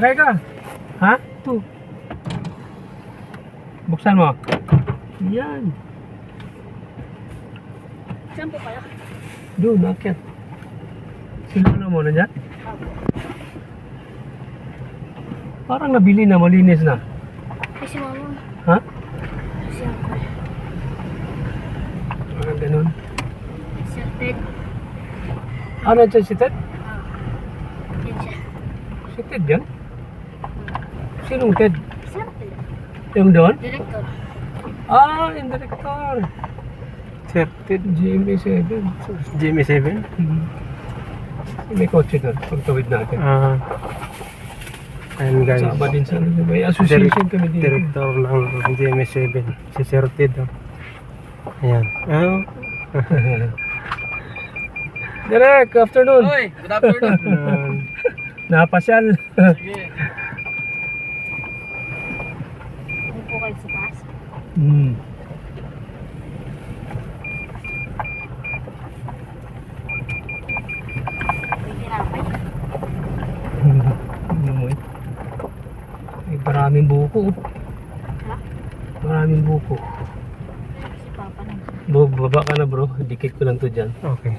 Sakay ka. Ha? Ito. Buksan mo. Yan. Saan po kayo? Doon, akyat. Siluna mo na dyan? Parang nabili na, malinis na. Kasi mama. Ha? Kasi ako. Parang ganun. Certain. Ano dyan si Ted? Yan siya. Si Ted yan? Sinong Ted? Certain. Yung doon? Director. Ah, yung director. Certed GMA7. GMA7? May kotse doon, pagtawid natin. Ayan guys. Sama din sa ano, may association kami dito. Director ng GMA7. Si Sir Ted. Ayan. Direk, afternoon. Hoy, good afternoon. Napasyal. Sige. Ano po kayo sa taas? Hmm. May tinapay. Umuwi. Ay, maraming buko. Ha? Maraming buko. Si Papa na. Baba ka na bro, dikit ko lang to dyan. Okay.